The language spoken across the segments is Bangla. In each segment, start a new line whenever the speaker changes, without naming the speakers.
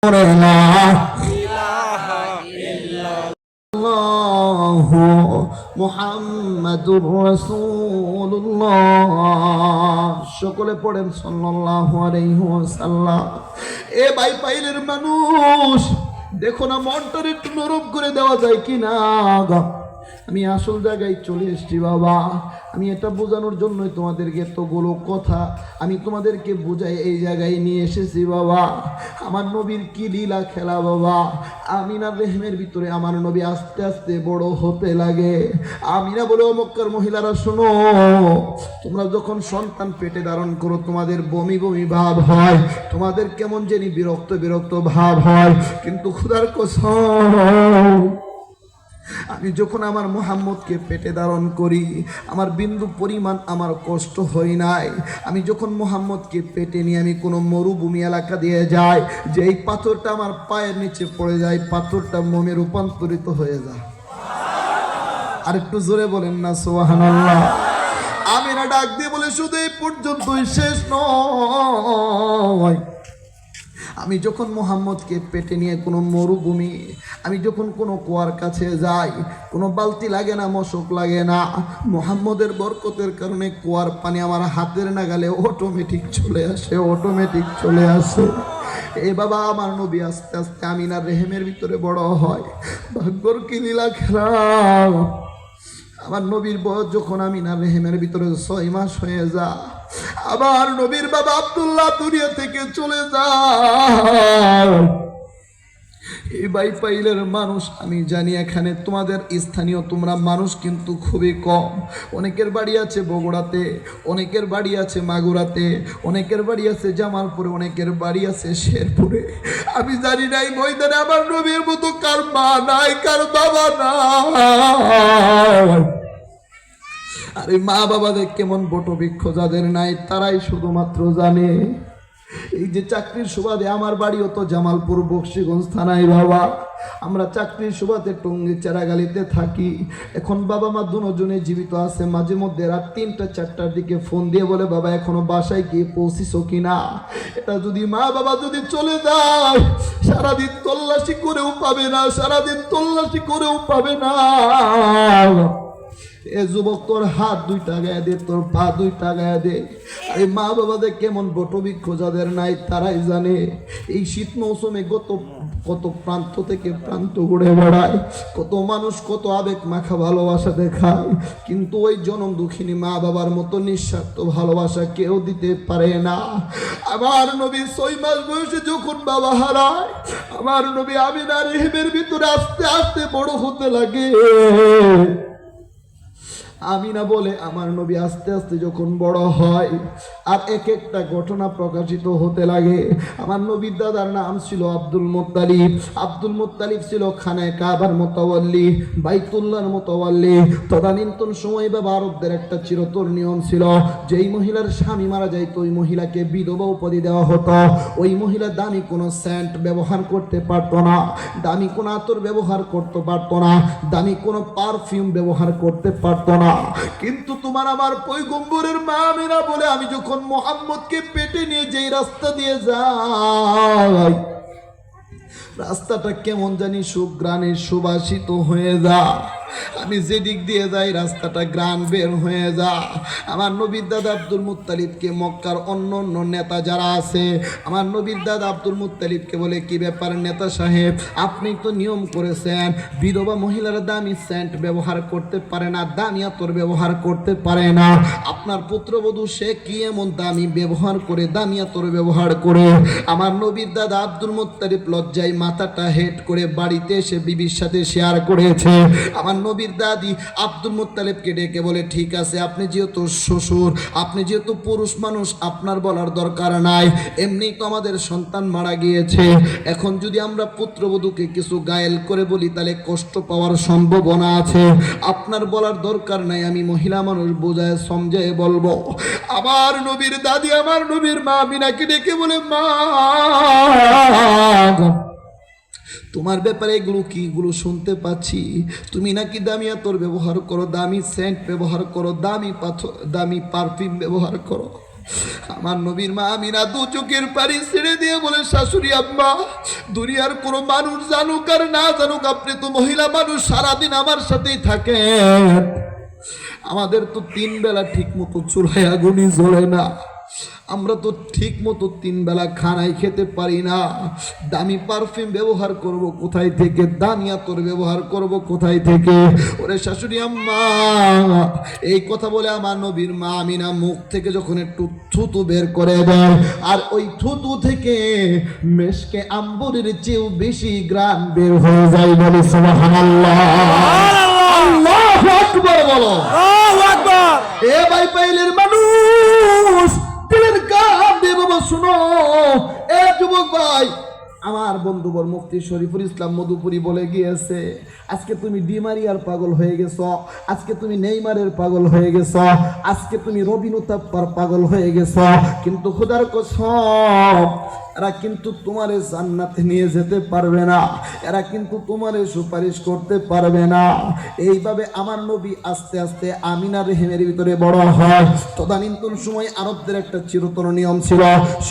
করে লা ইলাহা ইল্লাল্লাহ মুহাম্মাদুর রাসূলুল্লাহ। সকলে পড়েন সাল্লাল্লাহু আলাইহি ওয়াসাল্লাম। এ ভাই পাইলের মানুষ, দেখো না মনটা একটু নরম করে দেওয়া যায় কিনা। আমি আসল জায়গায় চলে এসেছি বাবা। আমি এটা বোঝানোর জন্যই তোমাদেরকে এতগুলো কথা আমি তোমাদেরকে বোঝাই এই জায়গায় নিয়ে এসেছি বাবা। আমার নবীর কি লীলা খেলা বাবা। আমিনার রেহমের ভিতরে আমার নবী আস্তে আস্তে বড় হতে লাগে। আমিনা বলে, ও মক্কার মহিলারা শোনো, তোমরা যখন সন্তান পেটে ধারণ করো তোমাদের বমি বমি ভাব হয়, তোমাদের কেমন জানি বিরক্ত বিরক্ত ভাব হয়, কিন্তু খোদার কসম আমি যখন আমার মুহাম্মদকে পেটে ধারণ করি আমার বিন্দু পরিমাণ আমার কষ্ট হয় নাই। আমি যখন মুহাম্মদকে পেটে নিয়ে আমি কোনো মরুভূমি এলাকা দিয়ে যাই, যে এই পাথরটা আমার পায়ের নিচে পড়ে যায়, পাথরটা মোমে রূপান্তরিত হয়ে যায়। আর একটু জোরে বলেন না সুবহানাল্লাহ। আমিনা ডাক দিয়ে বলে, শুধু এই পর্যন্তই শেষ নয়। আমি যখন মুহাম্মদকে পেটে নিয়ে কোনো মরুভূমি, আমি যখন কোনো কুয়ার কাছে যাই, কোনো বালতি লাগে না, মশক লাগে না, মুহাম্মদের বরকতের কারণে কুয়ার পানি আমার হাতের নাগালে অটোমেটিক চলে আসে, অটোমেটিক চলে আসে। এ বাবা, আমার নবী আস্তে আস্তে আমিনার রেহেমের ভিতরে বড় হয়। ভাগ্যর কি লীলা খেলা। আমার নবীর বয়স যখন আমিনার রেহেমের ভিতরে 6 মাস হয়ে যায়, আবার নবীর বাবা আব্দুল্লাহ দুনিয়া থেকে চলে যায়। এই ভাই পাইলের মানুষ, আমি জানি এখানে তোমাদের স্থানীয় তোমরা মানুষ কিন্তু খুবই কম। অনেকের বাড়ি আছে বগুড়াতে, অনেকের বাড়ি আছে মাগুরাতে, অনেকের বাড়ি আছে জামালপুরে, অনেকের বাড়ি আছে শেরপুরে। আমি জানি না এই ময়দানে আমার নবীর মতো কার মা নাই, কার বাবা নাই। আর এই মা বাবাদের কেমন বটবৃক্ষ যাদের নাই, তারাই শুধুমাত্র জানে। এই যে চাকরির সুবাদে, আমার বাড়িও তো জামালপুর বক্সিগঞ্জ থানায় বাবা। আমরা চাকরির সুবাদে টঙ্গী চেরাগালিতে থাকি। এখন বাবা মা দুজনে জীবিত আছে। মাঝে মধ্যে রাত 3টা-4টার দিকে ফোন দিয়ে বলে, বাবা এখনো বাসায় গিয়ে পৌঁছিস কিনা। এটা যদি মা বাবা যদি চলে যায়, সারাদিন তল্লাশি করেও পাবে না, সারাদিন তল্লাশি করেও পাবে না। এ যুবক, তোর হাত 2টা গায়ে দে, তোর পা 2টা গায়ে দে। আর মা বাবাদের কেমন বটবৃক্ষ যাদের নাই, তারাই জানে। এই শীত মৌসুমে কত প্রান্ত থেকে প্রান্ত ঘুরে বেড়ায়, কত মানুষ কত আবেগ মাখা ভালোবাসা দেখায়, কিন্তু ওই জনম দুঃখিনী মা বাবার মতো নিঃস্বার্থ ভালোবাসা কেউ দিতে পারে না। আমার নবী 6 মাস বয়সে যখন বাবা হারায়, আমার নবী আমিনার রেহেমের ভিতরে আস্তে আস্তে বড় হতে লাগে। আমিনা বলে, আমার নবী আস্তে আস্তে যখন বড় হয় আর এক একটা ঘটনা প্রকাশিত হতে লাগে। আমার নবীর দাদার নাম ছিল আব্দুল মুত্তালিব। আব্দুল মুত্তালিব ছিল খানায় কাবার মুতাওয়াল্লি, বাইতুল্লাহর মুতাওয়াল্লি। তদানীন্তন সময় বা আরবদের একটা চিরতর নিয়ম ছিল, যেই মহিলার স্বামী মারা যায় তো ওই মহিলাকে বিধবা উপাধি দেওয়া হতো। ওই মহিলা দামি কোনো সেন্ট ব্যবহার করতে পারতো না, দামি কোনো আতর ব্যবহার করতে পারতো না, দামি কোনো পারফিউম ব্যবহার করতে পারতো না। কিন্তু তোমার আমার পয়গম্বরের মা আমিনা বলে, আমি যখন মুহাম্মদকে পেটে নিয়ে যেই রাস্তা দিয়ে যাই, রাস্তাটা কেমন জানি সুগ্রাণে সুবাসিত হয়ে যায়। আমি যেদিক দিয়ে যাই রাস্তাটা গ্রান বের হয়ে যায়। আমার নবীর দাদা আব্দুল মুত্তালিবকে মক্কার অন্য অন্য নেতা যারা আছে, আমার নবীর দাদা আব্দুল মুত্তালিবকে বলে, কি ব্যাপার নেতা সাহেব, আপনি তো নিয়ম করেছেন বিধবা মহিলারা দামি সেন্ট ব্যবহার করতে পারে না, দামি আতর ব্যবহার করতে পারে না। আপনার পুত্রবধূ সে কি এমন দামি ব্যবহার করে, দামি আতর ব্যবহার করে? আমার নবীর দাদা আব্দুল মুত্তালিব লজ্জায় মাথাটা হেড করে বাড়িতে এসে বিবির সাথে শেয়ার করেছে। আমার নবীর দাদি আব্দুল মুত্তালিবকে ডেকে বলে, ঠিক আছে, আপনি যেহেতু শ্বশুর, আপনি যেহেতু পুরুষ মানুষ, আপনার বলার দরকার নাই, এমনি তো আমাদের সন্তান মারা গিয়েছে। এখন যদি আমরা পুত্রবধূকে কিছু গায়েল করে বলি তাহলে কষ্ট পাওয়ার সম্ভাবনা আছে। আপনার বলার দরকার নাই, আমি মহিলা মানুষ বোঝায় সমঝায় বলবো। আমার নবীর দাদি আমার নবীর মা আমিনাকে ডেকে বলে, মা তোমার ব্যাপারে এগুলো কি, এগুলো শুনতে পাচ্ছি তুমি নাকি দামি আতর ব্যবহার করো, দামি সেন্ট ব্যবহার করো, দামি পাথর, দামি পারফিউম ব্যবহার করো। আমার নবীর মা আমিনা দু চোখের পানি ছেড়ে দিয়ে বলে, শাশুড়ি আম্মা, দুনিয়ার কোনো মানুষ জানুক আর না জানুক, আপনি তো মহিলা মানুষ, সারাদিন আমার সাথেই থাকেন। আমাদের তো 3 বেলা ঠিক মতো চুলায় আগুনই জ্বলে না, আমরা তো ঠিক মতো 3 বেলা খানাই খেতে পারি না। দামি পারফিউম ব্যবহার করব কোথায় থেকে, দামি আতর ব্যবহার করব কোথায় থেকে? ওরে শাশুড়ি আম্মা, এই কথা বলে আমার নবীর মা আমিনা মুখ থেকে যখন একটু থুতু বের করে দেয়, আর ওই থুতু থেকে মেশকে আম্বরের চেয়েও বেশি গ্রাম বের হয়ে যায়। বলে সুবহানাল্লাহ, আল্লাহু আকবার বলো।
আল্লাহু আকবার।
এ ভাই পাইলের মানুষ, দিলের কান দিয়ে বাবা শুনো। এ যুবক ভাই, আমার বন্ধুবর মুফতি শরীফুল ইসলাম মধুপুরী বলে গিয়েছে, আজকে তুমি ডিমারিয়ার পাগল হয়ে গেছো, আজকে তুমি নেইমারের পাগল হয়ে গেছো, আজকে তুমি রবিনু তাপ্পার পাগল হয়ে গেছো, কিন্তু খোদার কসম, এরা কিন্তু তোমারে জান্নাতে নিয়ে যেতে পারবে না, এরা কিন্তু তোমারে সুপারিশ করতে পারবে না। এইভাবে আমার নবী আস্তে আস্তে আমিনা রেহেমের ভিতরে বড় হয়। তদানীন্তন সময় আরবদের একটা চিরতর নিয়ম ছিল,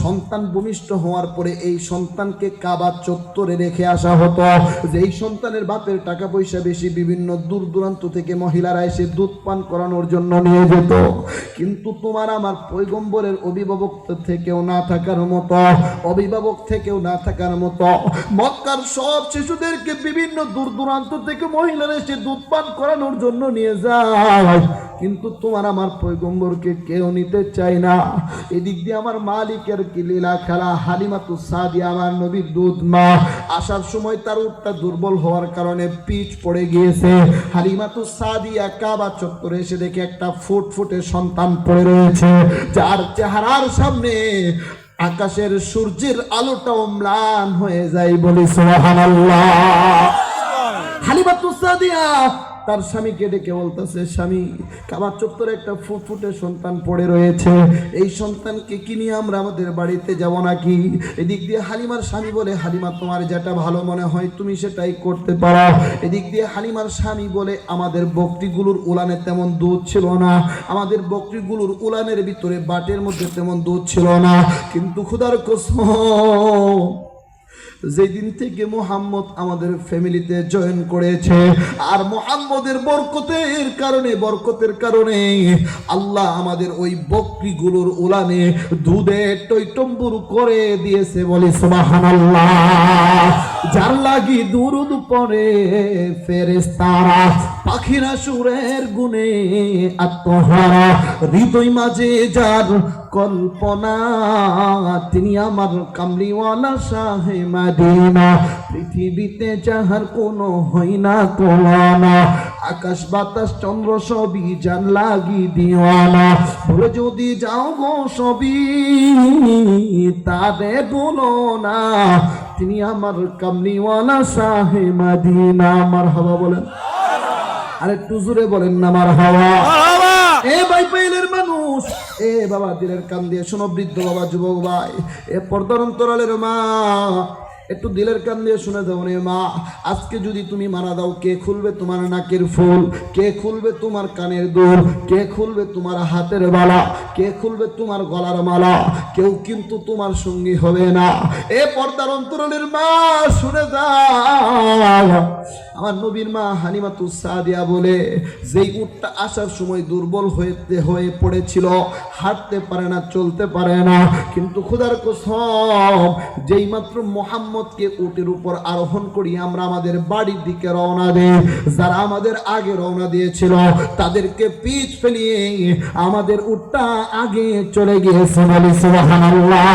সন্তান ভূমিষ্ঠ হওয়ার পরে এই সন্তানকে কাবা চত্বরে রেখে আসা হতো। যেই সন্তানের বাপের টাকা পয়সা বেশি, বিভিন্ন দূর দূরান্ত থেকে মহিলারা এসে দুধ পান করানোর জন্য নিয়ে যেত। কিন্তু তোমার আমার পয়গম্বরের অভিভাবক থেকেও না থাকার মতো, অভিভাবক থেকেও না থাকার মতো মক্কার সব শিশুদেরকে বিভিন্ন দূর দূরান্ত থেকে মহিলারা এসে দুধ পান করানোর জন্য নিয়ে যায়, কিন্তু তোমার আমার পয়গম্বরকে কেউ নিতে চায় না। এদিক দিয়ে আমার মালিকের কি লীলা খেলা, হালিমাতুস সাদিয়া আমার নবীর দুধ মা, আসার সময় তার উটটা দুর্বল হওয়ার কারণে পিচ পড়ে গিয়েছে। হালিমাতুস সাদিয়া কাবা চত্বরে এসে দেখে একটা ফুটফুটে সন্তান পড়ে রয়েছে, যার চেহারার সামনে আকাশের সূর্যের আলোটাও ম্লান হয়ে যায়। বলি সুবহানাল্লাহ। হালিমাতুস সাদিয়া তার স্বামীকে ডেকে বলতেছে, স্বামী, কাবা চত্বরে একটা ফুটফুটে সন্তান পড়ে রয়েছে, এই সন্তানকে কি নিয়ে আমরা আমাদের বাড়িতে যাব নাকি? এদিক দিয়ে হালিমার স্বামী বলে, হালিমা, তোমার যেটা ভালো মনে হয় তুমি সেটাই করতে পারো। এদিক দিয়ে হালিমার স্বামী বলে, আমাদের বকরিগুলোর উলানে তেমন দুধ ছিল না, আমাদের বকরিগুলোর উলানের ভিতরে বাটের মধ্যে তেমন দুধ ছিল না, কিন্তু খোদার কসম, যেই দিন থেকে মুহাম্মদ আমাদের ফ্যামিলিতে জয়েন করেছে, আর মুহাম্মদের বরকতের কারণে আল্লাহ আমাদের ওই বকরিগুলোর উলানে দুধে টইটম্বুর করে দিয়েছে। বলি সুবহানাল্লাহ। যার লাগি দুরুদ পড়ে ফেরেশতারা, পাখিরা সুরের গুনে আত্মহারা, হৃদয় মাঝে যার কল্পনা, তিনি আমার কামলিওয়ালা শাহে মদিনা, পৃথিবীতে যাহার কোনো হয় না তুলনা, আকাশ বাতাস চন্দ্র সবই যার লাগি দিওয়ানা, ভুলে যদি যাও গো সবই তারে বলো না, তিনি আমার কামলিওয়ালা শাহে মদিনা। মারহাবা বলেন, আরে একটু জোরে বলেন না মারহাবা। এ ভাই পাইলের মানুষ, এ বাবা দিলের কান দিয়ে শোনো, বৃদ্ধ বাবা, যুবক ভাই, এ পর্দার অন্তরালের মা, একটু দিলের কান দিয়ে শুনে দাও রে মা, আজকে যদি তুমি মারা দাও, কে খুলবে তোমার নাকের ফুল, কে খুলবে তোমার কানের দুল, কে খুলবে তোমার হাতের বালা, কে খুলবে তোমার গলার মালা? কেউ কিন্তু তোমার সঙ্গী হবে না। এ পর্দার অন্তরালের মা শুনে দাও, আমার নবীর মা হালিমাতুস সাদিয়া বলে, যেই উটটা আসার সময় দুর্বল হয়ে পড়েছিল, হাঁটতে পারে না, চলতে পারে না, কিন্তু খোদার কসম, যেই মাত্র মুহাম্মদকে উটের উপর আরোহণ করি আমরা আমাদের বাড়ির দিকে রওনা দেই, যারা আমাদের আগে রওনা দিয়েছিল তাদেরকে পিছ ফেলিয়ে আমাদের উটটা আগে চলে গিয়েছে। বলি সুবহানাল্লাহ।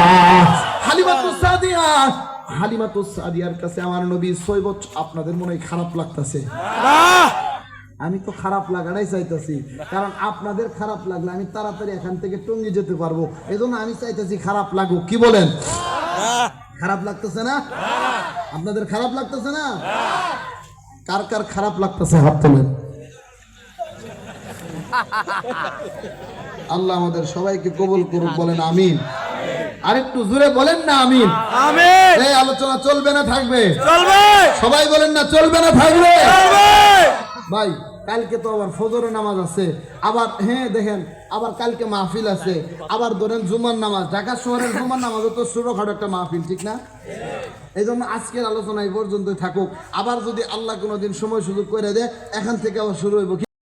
হালিমাতুস সাদিয়ার কাছে আমার নবী সৈবত, আপনাদের মনে হয় খারাপ লাগতেছে? আমি তো খারাপ লাগাটাই চাইতেছি, কারণ আপনাদের খারাপ লাগলে আমি তাড়াতাড়ি এখান থেকে টঙ্গি যেতে পারবো, এজন্য আমি চাইতেছি খারাপ লাগুক। কি বলেন? খারাপ লাগতেছে না? আপনাদের খারাপ লাগতেছে না? কার কার খারাপ লাগতেছে হাত তোলেন। আল্লাহ আমাদের সবাইকে কবুল করুক, বলেন আমিন। আরেকটু জোরে বলেন না আমিন।
আমিন।
এই আলোচনা চলবে না থাকবে?
চলবে।
সবাই বলেন না চলবে না থাকবে?
চলবে।
ভাই কালকে তো আবার ফজরের নামাজ আছে, আবার হ্যাঁ দেখেন আবার কালকে মাহফিল আছে, আবার ধরেন জুমার নামাজ, ঢাকা শহরের জুমার নামাজও তো ছোটখাটো একটা মাহফিল, ঠিক না? এই জন্য আজকের আলোচনা এই পর্যন্তই থাকুক। আবার যদি আল্লাহ কোনোদিন সময় সুযোগ করে দেয়, এখান থেকে আবার শুরু হইব।